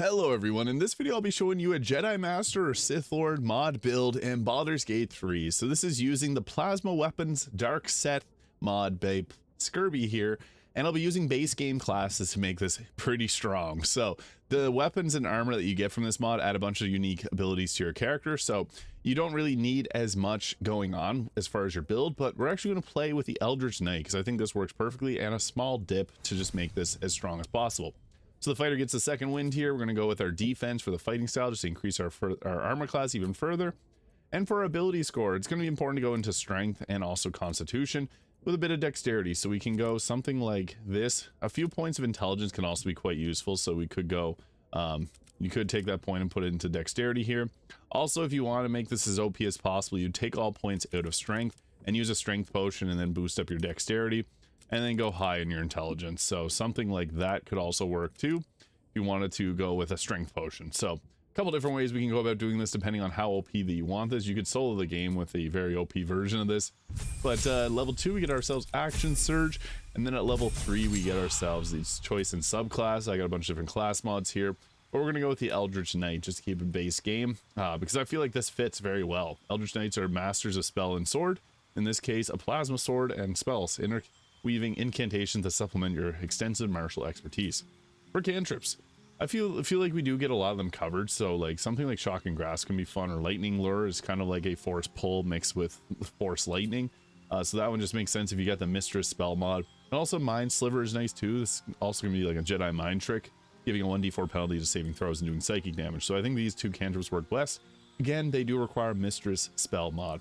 Hello everyone, in this video I'll be showing you a Jedi Master or Sith Lord mod build in Baldur's Gate 3. So this is using the Plasma Weapons Darkh Set mod by Skirbie here, and I'll be using base game classes to make this pretty strong. So the weapons and armor that you get from this mod add a bunch of unique abilities to your character, so you don't really need as much going on as far as your build, but we're actually going to play with the Eldritch Knight because I think this works perfectly, and a small dip to just make this as strong as possible. So the fighter gets the second wind here. We're going to go with our defense for the fighting style just to increase our armor class even further. And for our ability score, it's going to be important to go into strength and also constitution with a bit of dexterity. So we can go something like this. A few points of intelligence can also be quite useful. So we could go, you could take that point and put it into dexterity here. Also, if you want to make this as OP as possible, you take all points out of strength and use a strength potion and then boost up your dexterity. And then go high in your intelligence. So something like that could also work too if you wanted to go with a strength potion. So a couple different ways we can go about doing this depending on how OP that you want this. You could solo the game with a very OP version of this. But level 2 we get ourselves Action Surge, and then at level 3 we get ourselves these choice and subclass. I got a bunch of different class mods here. But we're going to go with the Eldritch Knight just to keep it base game because I feel like this fits very well. Eldritch Knights are masters of spell and sword. In this case, a plasma sword and spells. Weaving incantation to supplement your extensive martial expertise. For cantrips, I feel like we do get a lot of them covered, so like something like Shocking Grasp can be fun, or Lightning Lure is kind of like a Force Pull mixed with Force Lightning, so that one just makes sense if you got the Mistress spell mod. And also Mind Sliver is nice too. This is also going to be like a Jedi Mind Trick, giving a 1d4 penalty to saving throws and doing psychic damage, so I think these two cantrips work best. Again, they do require Mistress spell mod.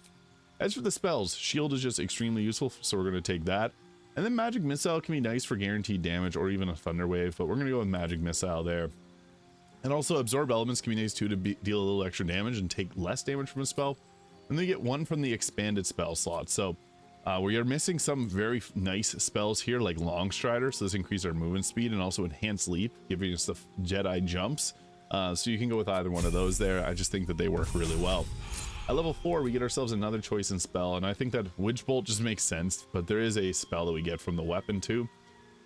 As for the spells, Shield is just extremely useful, so we're going to take that. And then Magic Missile can be nice for guaranteed damage or even a Thunder Wave, but we're going to go with Magic Missile there. And also Absorb Elements can be nice too to deal a little extra damage and take less damage from a spell. And then you get one from the expanded spell slot. So we are missing some very nice spells here like Long Strider, so this increases our movement speed, and also Enhanced Leap, giving us the Jedi jumps. So you can go with either one of those there. I just think that they work really well. At level 4, we get ourselves another choice in spell, and I think that Witch Bolt just makes sense, but there is a spell that we get from the weapon too.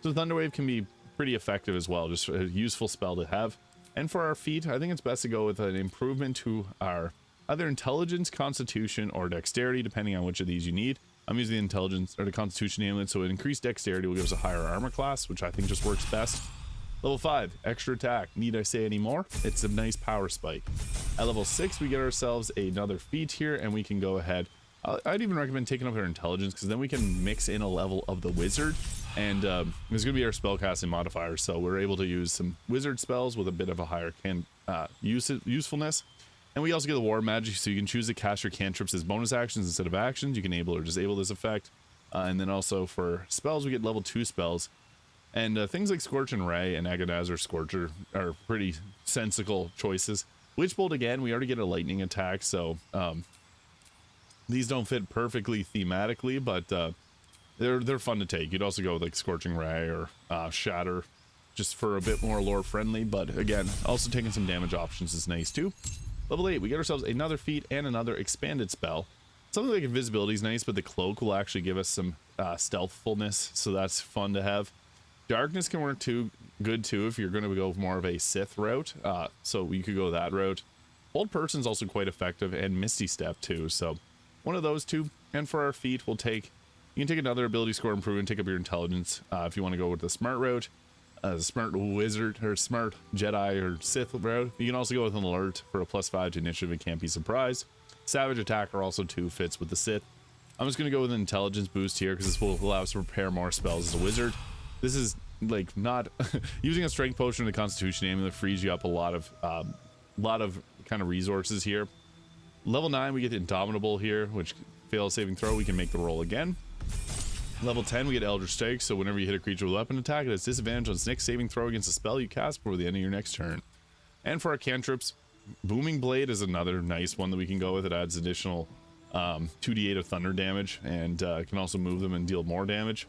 So Thunder Wave can be pretty effective as well, just a useful spell to have. And for our feat, I think it's best to go with an improvement to our either intelligence, constitution, or dexterity, depending on which of these you need. I'm using the intelligence or the constitution amulet, so increased dexterity will give us a higher armor class, which I think just works best. Level 5, extra attack. Need I say any more? It's a nice power spike. At level 6, we get ourselves another feat here, and we can go ahead. I'd even recommend taking up our intelligence, because then we can mix in a level of the wizard, and there's going to be our spellcasting modifier, so we're able to use some wizard spells with a bit of a higher usefulness. And we also get the war magic, so you can choose to cast your cantrips as bonus actions instead of actions. You can enable or disable this effect. And then also for spells, we get level 2 spells. And things like Scorch and Ray and Agonazar Scorcher are pretty sensical choices. Witch Bolt, again, we already get a lightning attack, so these don't fit perfectly thematically, but they're fun to take. You'd also go with like Scorching Ray or Shatter, just for a bit more lore friendly, but again, also taking some damage options is nice too. Level 8, we get ourselves another feat and another expanded spell. Something like invisibility is nice, but the cloak will actually give us some stealthfulness, so that's fun to have. Darkness can work good too if you're going to go more of a Sith route, so we could go that route. Hold Person is also quite effective, and Misty Step too, so one of those two. And for our feat, you can take another ability score improvement, take up your intelligence if you want to go with the smart route, smart wizard or smart Jedi or Sith route. You can also go with an alert for a +5 to initiative and can't be surprised. Savage Attacker also too fits with the Sith. I'm just going to go with an intelligence boost here because this will allow us to prepare more spells as a wizard. This is like not using a strength potion or the constitution amulet frees you up a lot of kind of resources here. Level 9, we get Indomitable here, which fail a saving throw, we can make the roll again. Level 10, we get Eldritch Strike, so whenever you hit a creature with a weapon attack, it has disadvantage on its next saving throw against a spell you cast before the end of your next turn. And for our cantrips, Booming Blade is another nice one that we can go with. It adds additional 2d8 of thunder damage, and can also move them and deal more damage.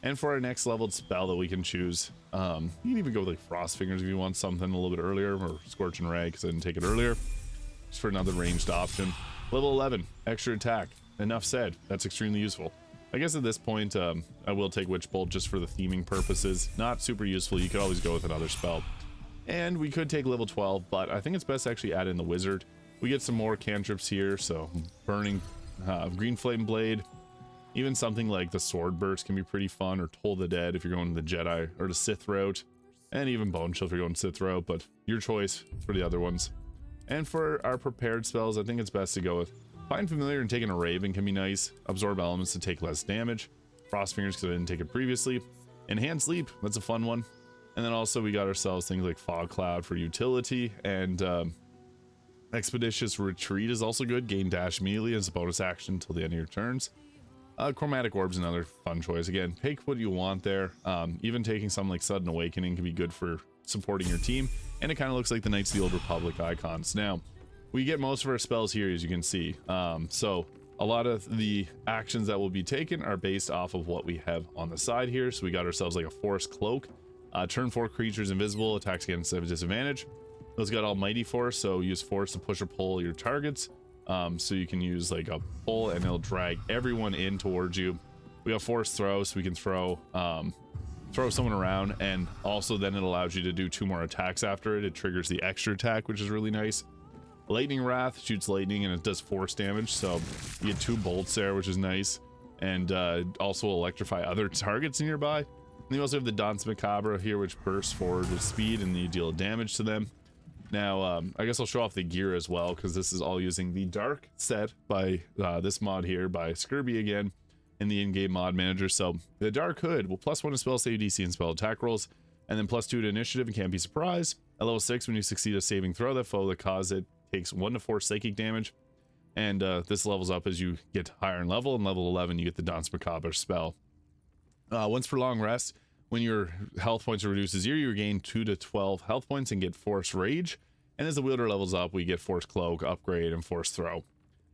And for our next leveled spell that we can choose, you can even go with like Frost Fingers if you want something a little bit earlier, or Scorch and Ray because I didn't take it earlier, just for another ranged option. Level 11, extra attack. Enough said, that's extremely useful. I guess at this point, I will take Witch Bolt just for the theming purposes. Not super useful, you could always go with another spell. And we could take level 12, but I think it's best to actually add in the wizard. We get some more cantrips here, so burning green flame blade, even something like the sword burst can be pretty fun, or Toll the Dead if you're going the Jedi or the Sith route, and even Bone Chill if you're going Sith route, but your choice for the other ones. And for our prepared spells, I think it's best to go with Find Familiar and taking a Raven can be nice. Absorb Elements to take less damage. Frost Fingers because I didn't take it previously. Enhanced Leap, that's a fun one. And then also we got ourselves things like Fog Cloud for utility, and Expeditious Retreat is also good. Gain dash immediately as a bonus action until the end of your turns. Chromatic Orb's another fun choice. Again, take what you want there. Even taking something like Sudden Awakening can be good for supporting your team, and it kind of looks like the Knights of the Old Republic icons. Now, we get most of our spells here, as you can see. So a lot of the actions that will be taken are based off of what we have on the side here. So we got ourselves like a Force Cloak. Turn 4 creatures invisible, attacks against a disadvantage. Those got Almighty Force, so use Force to push or pull your targets. So you can use like a pull and it'll drag everyone in towards you. We got Force Throw, so we can throw someone around, and also then it allows you to do 2 more attacks after it. It triggers the extra attack, which is really nice. Lightning Wrath shoots lightning and it does force damage, so you get 2 bolts there, which is nice, and also electrify other targets nearby. And you also have the Danse Macabre here, which bursts forward with speed and you deal damage to them. Now, I guess I'll show off the gear as well, because this is all using the Darkh Set by this mod here by Skirbie again in the in-game mod manager. So the Dark Hood will +1 to spell save DC and spell attack rolls, and then +2 to initiative and can't be surprised. At level 6, when you succeed a saving throw, that foe that caused it takes 1 to 4 psychic damage, and this levels up as you get higher in level. And level 11, you get the Danse Macabre spell. Once per long rest, when your health points are reduced to 0, you regain 2 to 12 health points and get Force Rage. And as the wielder levels up, we get Force Cloak, Upgrade, and Force Throw.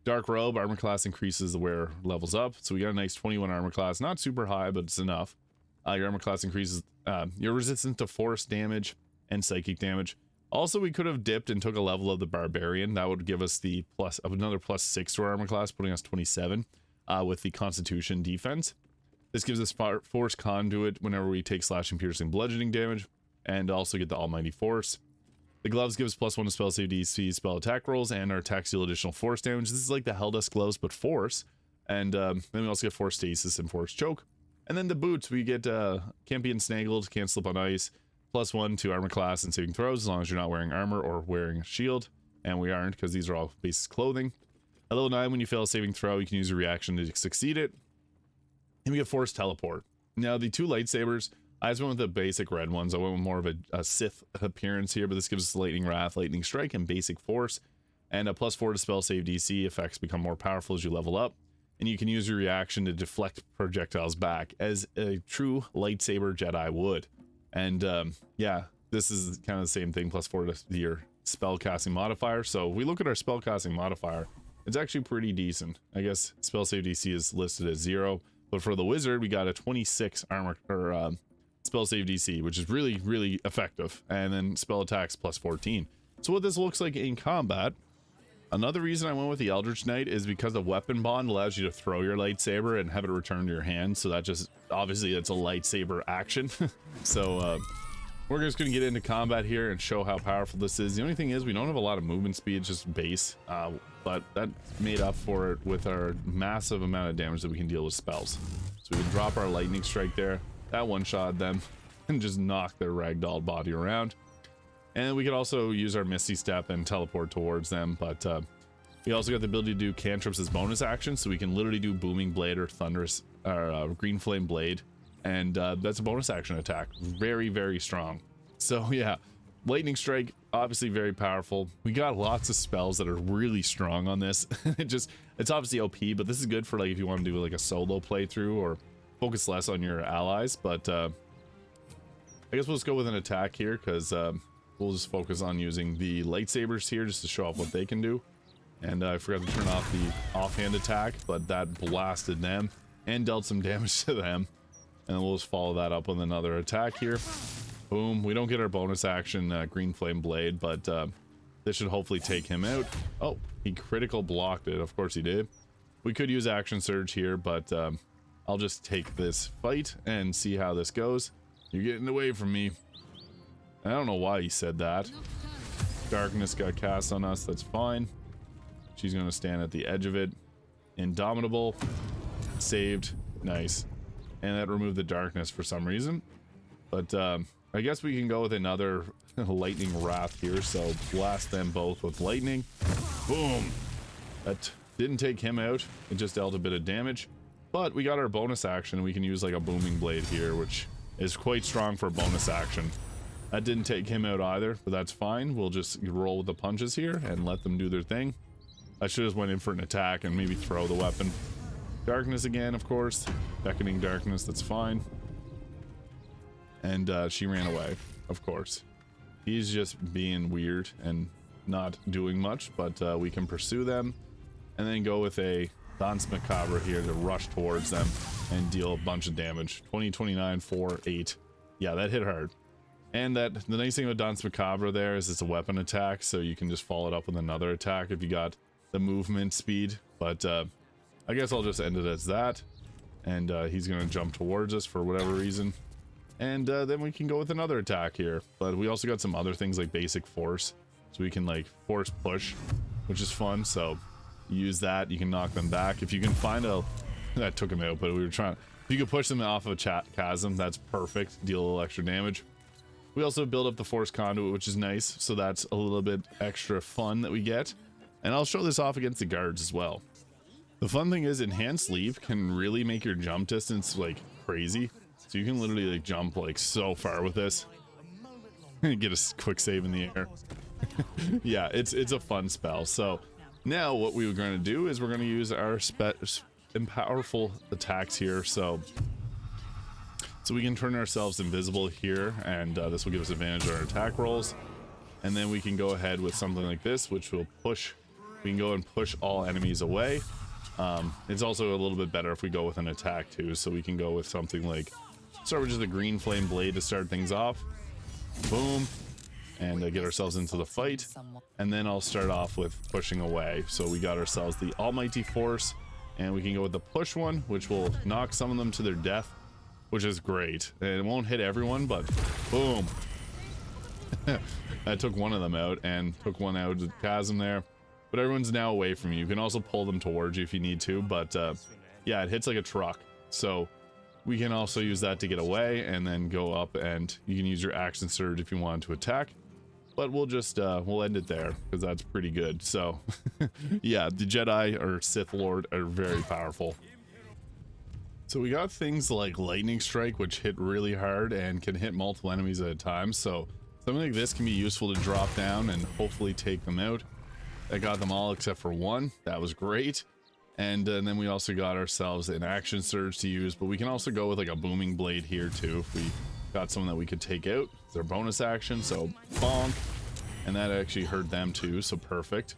Dark Robe, armor class increases the wearer levels up. So we got a nice 21 armor class. Not super high, but it's enough. Your armor class increases your resistance to force damage and psychic damage. Also, we could have dipped and took a level of the Barbarian. That would give us the another +6 to our armor class, putting us 27 with the Constitution defense. This gives us Force Conduit whenever we take slashing, piercing, bludgeoning damage, and also get the Almighty Force. The gloves give us +1 to spell save DC, spell attack rolls, and our attacks deal additional force damage. This is like the Helldust gloves, but force. And then we also get Force Stasis and Force Choke. And then the boots, we get can't be ensnaggled, can't slip on ice, +1 to armor class and saving throws, as long as you're not wearing armor or wearing a shield. And we aren't, because these are all base clothing. At level 9, when you fail a saving throw, you can use a reaction to succeed it. And we get Force Teleport. Now, the 2 lightsabers, I just went with the basic red ones. I went with more of a Sith appearance here, but this gives us Lightning Wrath, Lightning Strike, and Basic Force. And a +4 to spell save DC. Effects become more powerful as you level up. And you can use your reaction to deflect projectiles back, as a true lightsaber Jedi would. And yeah, this is kind of the same thing, +4 to your spellcasting modifier. So if we look at our spellcasting modifier, it's actually pretty decent. I guess spell save DC is listed as 0. But for the wizard, we got a 26 armor or spell save DC, which is really, really effective. And then spell attacks +14. So what this looks like in combat, another reason I went with the Eldritch Knight is because the weapon bond allows you to throw your lightsaber and have it return to your hand. So that just, obviously it's a lightsaber action. So we're just going to get into combat here and show how powerful this is. The only thing is we don't have a lot of movement speed, it's just base. But that made up for it with our massive amount of damage that we can deal with spells. So we can drop our Lightning Strike there. That one-shot them and just knock their ragdoll body around. And we could also use our Misty Step and teleport towards them. But we also got the ability to do cantrips as bonus actions. So we can literally do Booming Blade or Thunderous or Green Flame Blade. And that's a bonus action attack. Very, very strong. So yeah, Lightning Strike, obviously very powerful. We got lots of spells that are really strong on this. It's obviously OP, but this is good for like if you want to do like a solo playthrough or focus less on your allies. But I guess we'll just go with an attack here, because we'll just focus on using the lightsabers here just to show off what they can do. And I forgot to turn off the offhand attack, but that blasted them and dealt some damage to them. And then we'll just follow that up with another attack here. Boom. We don't get our bonus action Green Flame Blade, but this should hopefully take him out. Oh, he critical blocked it. Of course he did. We could use Action Surge here, but I'll just take this fight and see how this goes. You're getting away from me. I don't know why he said that. Darkness got cast on us. That's fine. She's going to stand at the edge of it. Indomitable. Saved. Nice. And that removed the darkness for some reason. But I guess we can go with another lightning wrath here. So blast them both with lightning. Boom. That didn't take him out. It just dealt a bit of damage. But we got our bonus action. We can use like a booming blade here, which is quite strong for bonus action. That didn't take him out either, but that's fine. We'll just roll with the punches here and let them do their thing. I should have went in for an attack and maybe throw the weapon. Darkness again, of course. Beckoning darkness, that's fine. And she ran away, of course. He's just being weird and not doing much, but we can pursue them and then go with a Danse Macabre here to rush towards them and deal a bunch of damage. 20, 29, 4, 8. Yeah, that hit hard. And that the nice thing with Danse Macabre there is it's a weapon attack, so you can just follow it up with another attack if you got the movement speed. But I guess I'll just end it as that. And he's going to jump towards us for whatever reason. And then we can go with another attack here. But we also got some other things like basic force. So we can like force push, which is fun. So use that. You can knock them back. If you can find a... That took him out, but we were trying... If you could push them off of a chasm, that's perfect. Deal a little extra damage. We also build up the force conduit, which is nice. So that's a little bit extra fun that we get. And I'll show this off against the guards as well. The fun thing is enhanced leap can really make your jump distance like crazy. So you can literally like jump like so far with this. Get a quick save in the air. Yeah, it's a fun spell. So now what we were going to do is we're going to use our powerful attacks here. So we can turn ourselves invisible here, and this will give us advantage on our attack rolls. And then we can go ahead with something like this, which will push. We can go and push all enemies away. It's also a little bit better if we go with an attack too. So we can go with something like, start with just a green flame blade to start things off. Boom. And get ourselves into the fight. And then I'll start off with pushing away. So we got ourselves the Almighty Force, and we can go with the push one, which will knock some of them to their death, which is great. And it won't hit everyone, but boom. I took one of them out and took one out of the chasm there. But everyone's now away from you. You can also pull them towards you if you need to, but yeah, it hits like a truck. So we can also use that to get away and then go up, and you can use your action surge if you want to attack. But we'll just we'll end it there because that's pretty good. So yeah, the Jedi or Sith Lord are very powerful. So we got things like lightning strike, which hit really hard and can hit multiple enemies at a time. So something like this can be useful to drop down and hopefully take them out. I got them all except for one. That was great. And then we also got ourselves an action surge to use, but we can also go with like a booming blade here too if we got someone that we could take out. It's their bonus action, so bonk. And that actually hurt them too, so perfect.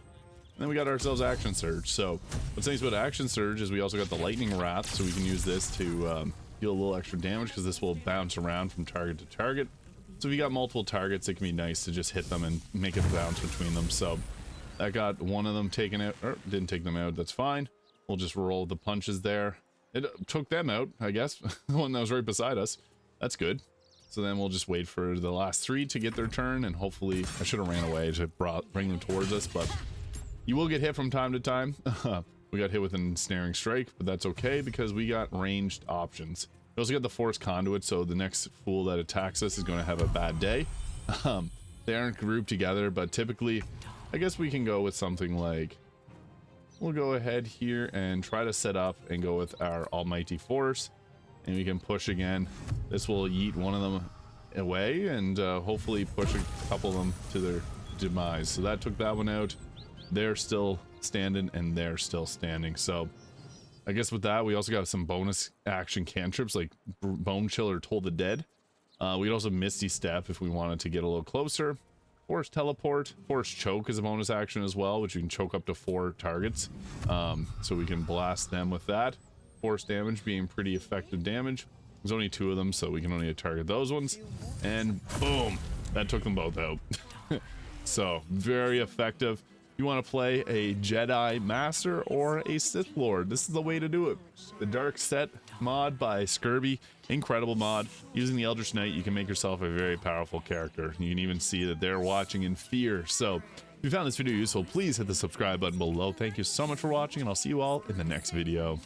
And then we got ourselves action surge. So what's nice about action surge is we also got the lightning wrath, so we can use this to deal a little extra damage because this will bounce around from target to target. So if you got multiple targets, it can be nice to just hit them and make it bounce between them. So that got one of them taken out, or didn't take them out, that's fine. We'll just roll the punches there. It took them out, I guess. The one that was right beside us. That's good. So then we'll just wait for the last three to get their turn, and hopefully I should have ran away to bring them towards us, but you will get hit from time to time. We got hit with an ensnaring strike, but that's okay because we got ranged options. We also got the force conduit, so the next fool that attacks us is going to have a bad day. They aren't grouped together, but typically I guess we can go with something like, we'll go ahead here and try to set up and go with our Almighty Force, and we can push again. This will yeet one of them away and hopefully push a couple of them to their demise. So that took that one out. They're still standing and they're still standing. So I guess with that, we also got some bonus action cantrips like Bone Chill or Toll the Dead. We'd also Misty Step if we wanted to get a little closer. Force Teleport. Force Choke is a bonus action as well, which you can choke up to 4 targets. So we can blast them with that. Force damage being pretty effective damage. There's only 2 of them, so we can only target those ones. And boom, that took them both out. So very effective. You want to play a Jedi Master or a Sith Lord, this is the way to do it. The Darkh Set mod by Skirbie. Incredible mod. Using the Eldritch Knight, you can make yourself a very powerful character. You can even see that they're watching in fear. So if you found this video useful, please hit the subscribe button below. Thank you so much for watching, and I'll see you all in the next video.